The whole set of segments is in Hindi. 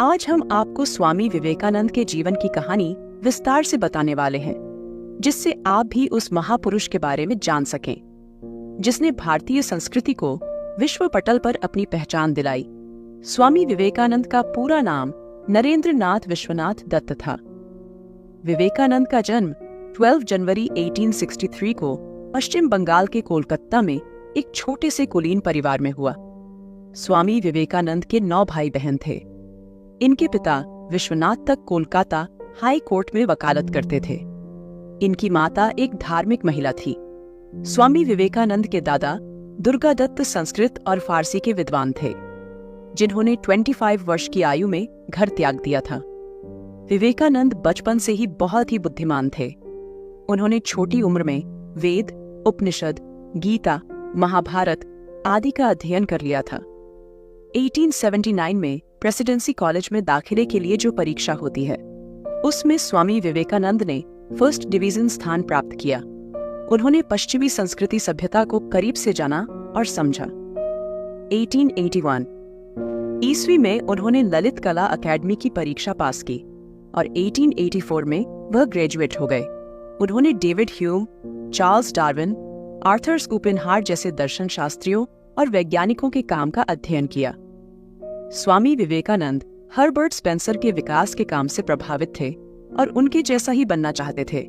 आज हम आपको स्वामी विवेकानंद के जीवन की कहानी विस्तार से बताने वाले हैं, जिससे आप भी उस महापुरुष के बारे में जान सकें, जिसने भारतीय संस्कृति को विश्व पटल पर अपनी पहचान दिलाई। स्वामी विवेकानंद का पूरा नाम नरेंद्र नाथ विश्वनाथ दत्त था। विवेकानंद का जन्म 12 जनवरी 1863 को पश्चिम बंगाल के कोलकाता में एक छोटे से कुलीन परिवार में हुआ। स्वामी विवेकानंद के 9 भाई बहन थे। इनके पिता विश्वनाथ तक कोलकाता हाई कोर्ट में वकालत करते थे। इनकी माता एक धार्मिक महिला थी। स्वामी विवेकानंद के दादा दुर्गादत्त संस्कृत और फारसी के विद्वान थे, जिन्होंने 25 वर्ष की आयु में घर त्याग दिया था। विवेकानंद बचपन से ही बहुत ही बुद्धिमान थे। उन्होंने छोटी उम्र में वेद, उपनिषद, गीता, महाभारत आदि का अध्ययन कर लिया था। 1879 में प्रेसिडेंसी कॉलेज में दाखिले के लिए जो परीक्षा होती है, उसमें स्वामी विवेकानंद ने फर्स्ट डिवीजन स्थान प्राप्त किया। उन्होंने पश्चिमी संस्कृति सभ्यता को करीब से जाना और समझा। 1881 ईस्वी में उन्होंने ललित कला अकेडमी की परीक्षा पास की और 1884 में वह ग्रेजुएट हो गए। उन्होंने David Hume, Charles Darwin, Arthur Schopenhauer जैसे दर्शन शास्त्रियों और वैज्ञानिकों के काम का अध्ययन किया। स्वामी विवेकानंद हर्बर्ट स्पेंसर के विकास के काम से प्रभावित थे और उनके जैसा ही बनना चाहते थे।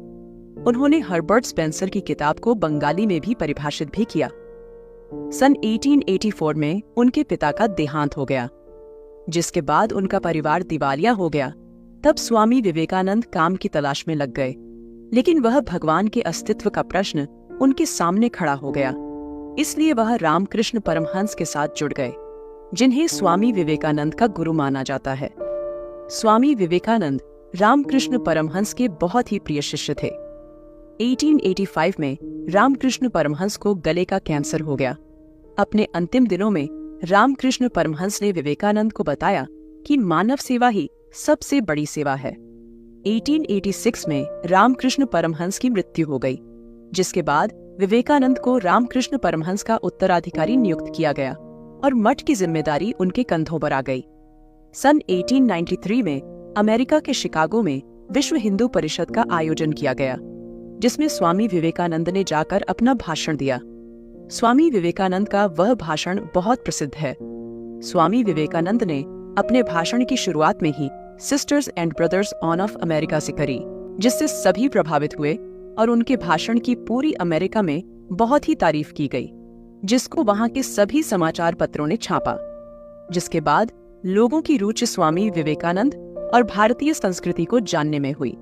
उन्होंने हर्बर्ट स्पेंसर की किताब को बंगाली में भी परिभाषित भी किया। सन 1884 में उनके पिता का देहांत हो गया, जिसके बाद उनका परिवार दिवालिया हो गया। तब स्वामी विवेकानंद काम की तलाश में लग गए, लेकिन वह भगवान के अस्तित्व का प्रश्न उनके सामने खड़ा हो गया। इसलिए वह रामकृष्ण परमहंस के साथ जुड़ गए, जिन्हें स्वामी विवेकानंद का गुरु माना जाता है। स्वामी विवेकानंद रामकृष्ण परमहंस के बहुत ही प्रिय शिष्य थे। 1885 में रामकृष्ण परमहंस को गले का कैंसर हो गया। अपने अंतिम दिनों में रामकृष्ण परमहंस ने विवेकानंद को बताया कि मानव सेवा ही सबसे बड़ी सेवा है। 1886 में रामकृष्ण परमहंस की मृत्यु हो गई, जिसके बाद विवेकानंद को रामकृष्ण परमहंस का उत्तराधिकारी नियुक्त किया गया और मठ की जिम्मेदारी उनके कंधों पर आ गई। सन 1893 में अमेरिका के शिकागो में विश्व हिंदू परिषद का आयोजन किया गया, जिसमें स्वामी विवेकानंद ने जाकर अपना भाषण दिया। स्वामी विवेकानंद का वह भाषण बहुत प्रसिद्ध है। स्वामी विवेकानंद ने अपने भाषण की शुरुआत में ही sisters and brothers on of America से करी, जिससे सभी प्रभावित हुए और उनके भाषण की पूरी अमेरिका में बहुत ही तारीफ की गई, जिसको वहां के सभी समाचार पत्रों ने छापा। जिसके बाद लोगों की रुचि स्वामी विवेकानंद और भारतीय संस्कृति को जानने में हुई।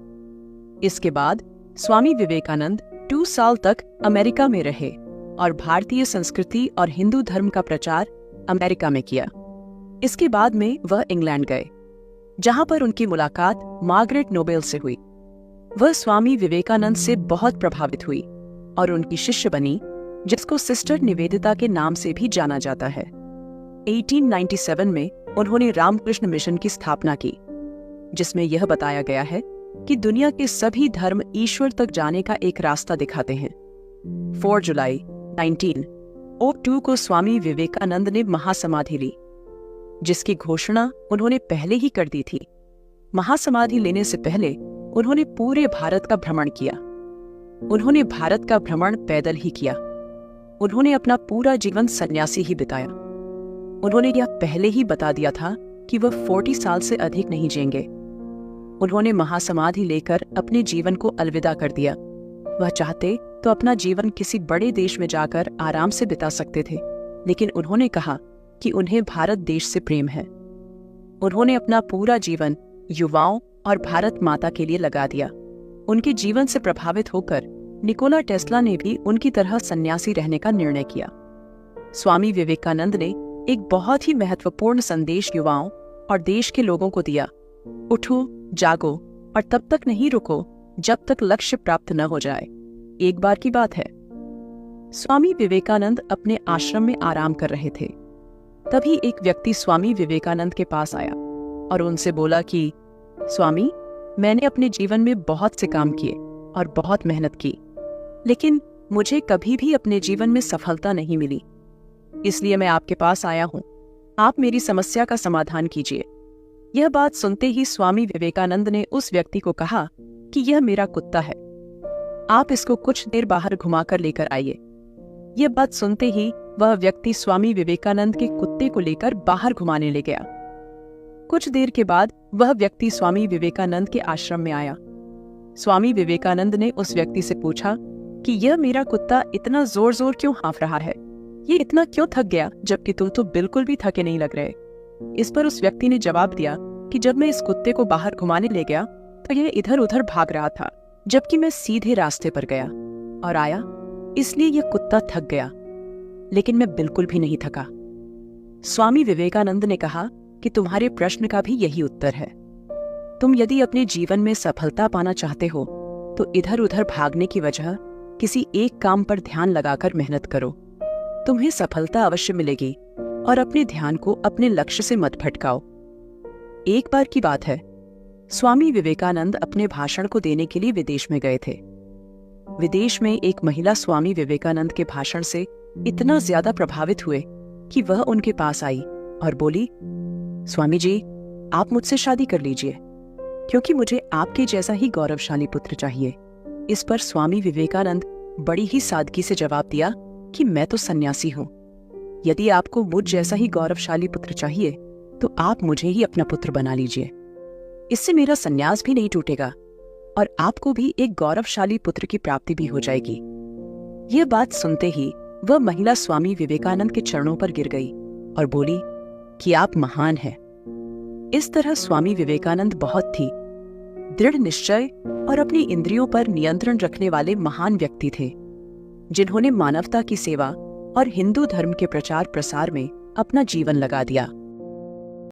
इसके बाद स्वामी विवेकानंद 2 साल तक अमेरिका में रहे और भारतीय संस्कृति और हिंदू धर्म का प्रचार अमेरिका में किया। इसके बाद में वह इंग्लैंड गए, जहां पर उनकी मुलाकात मार्गरेट नोबेल से हुई। वह स्वामी विवेकानंद से बहुत प्रभावित हुई और उनकी शिष्य बनी, जिसको सिस्टर निवेदिता के नाम से भी जाना जाता है। 1897 में उन्होंने रामकृष्ण मिशन की स्थापना की, जिसमें यह बताया गया है कि दुनिया के सभी धर्म ईश्वर तक जाने का एक रास्ता दिखाते हैं। 4 जुलाई 1902 को स्वामी विवेकानंद ने महासमाधि ली, जिसकी घोषणा उन्होंने पहले ही कर दी थी। महासमाधि लेने से पहले उन्होंने पूरे भारत का भ्रमण किया। उन्होंने भारत का भ्रमण पैदल ही किया। उन्होंने अपना पूरा जीवन सन्यासी ही बिताया। उन्होंने यह पहले ही बता दिया था कि वह 40 साल से अधिक नहीं जिएंगे। उन्होंने महासमाधि लेकर अपने जीवन को अलविदा कर दिया। वह चाहते तो अपना जीवन किसी बड़े देश में जाकर आराम से बिता सकते थे, लेकिन उन्होंने कहा कि उन्हें भारत देश से प्रेम है। उन्होंने अपना पूरा जीवन युवाओं और भारत माता के लिए लगा दिया। उनके जीवन से प्रभावित होकर निकोला टेस्ला ने भी उनकी तरह सन्यासी रहने का निर्णय किया। स्वामी विवेकानंद ने एक बहुत ही महत्वपूर्ण संदेश युवाओं और देश के लोगों को दिया। उठो, जागो और तब तक नहीं रुको जब तक लक्ष्य प्राप्त न हो जाए। एक बार की बात है, स्वामी विवेकानंद अपने आश्रम में आराम कर रहे थे। तभी एक व्यक्ति स्वामी विवेकानंद के पास आया और उनसे बोला कि स्वामी, मैंने अपने जीवन में बहुत से काम किए और बहुत मेहनत की, लेकिन मुझे कभी भी अपने जीवन में सफलता नहीं मिली। इसलिए मैं आपके पास आया हूं। आप मेरी समस्या का समाधान कीजिए। यह बात सुनते ही स्वामी विवेकानंद ने उस व्यक्ति को कहा कि यह मेरा कुत्ता है, आप इसको कुछ देर बाहर घुमाकर लेकर आइए। यह बात सुनते ही वह व्यक्ति स्वामी विवेकानंद के कुत्ते को लेकर बाहर घुमाने ले गया। कुछ देर के बाद वह व्यक्ति स्वामी विवेकानंद के आश्रम में आया। स्वामी विवेकानंद ने उस व्यक्ति से पूछा कि यह मेरा कुत्ता इतना जोर जोर क्यों हाँफ रहा है, ये इतना क्यों थक गया, जबकि तुम तो बिल्कुल भी थके नहीं लग रहे। इस पर उस व्यक्ति ने जवाब दिया कि जब मैं इस कुत्ते को बाहर घुमाने ले गया तो यह इधर उधर भाग रहा था, जबकि मैं सीधे रास्ते पर गया और आया, इसलिए यह कुत्ता थक गया, लेकिन मैं बिल्कुल भी नहीं थका। स्वामी विवेकानंद ने कहा कि तुम्हारे प्रश्न का भी यही उत्तर है। तुम यदि अपने जीवन में सफलता पाना चाहते हो तो इधर उधर भागने की वजह किसी एक काम पर ध्यान लगाकर मेहनत करो, तुम्हें सफलता अवश्य मिलेगी। और अपने ध्यान को अपने लक्ष्य से मत भटकाओ। एक बार की बात है, स्वामी विवेकानंद अपने भाषण को देने के लिए विदेश में गए थे। विदेश में एक महिला स्वामी विवेकानंद के भाषण से इतना ज्यादा प्रभावित हुए कि वह उनके पास आई और बोली, स्वामी जी, आप मुझसे शादी कर लीजिए, क्योंकि मुझे आपके जैसा ही गौरवशाली पुत्र चाहिए। इस पर स्वामी विवेकानंद बड़ी ही सादगी से जवाब दिया कि मैं तो सन्यासी हूं, यदि आपको मुझ जैसा ही गौरवशाली पुत्र चाहिए तो आप मुझे ही अपना पुत्र बना लीजिए। इससे मेरा संन्यास भी नहीं टूटेगा और आपको भी एक गौरवशाली पुत्र की प्राप्ति भी हो जाएगी। यह बात सुनते ही वह महिला स्वामी विवेकानंद के चरणों पर गिर गई और बोली कि आप महान हैं। इस तरह स्वामी विवेकानंद बहुत ही दृढ़ निश्चय और अपनी इंद्रियों पर नियंत्रण रखने वाले महान व्यक्ति थे, जिन्होंने मानवता की सेवा और हिंदू धर्म के प्रचार प्रसार में अपना जीवन लगा दिया।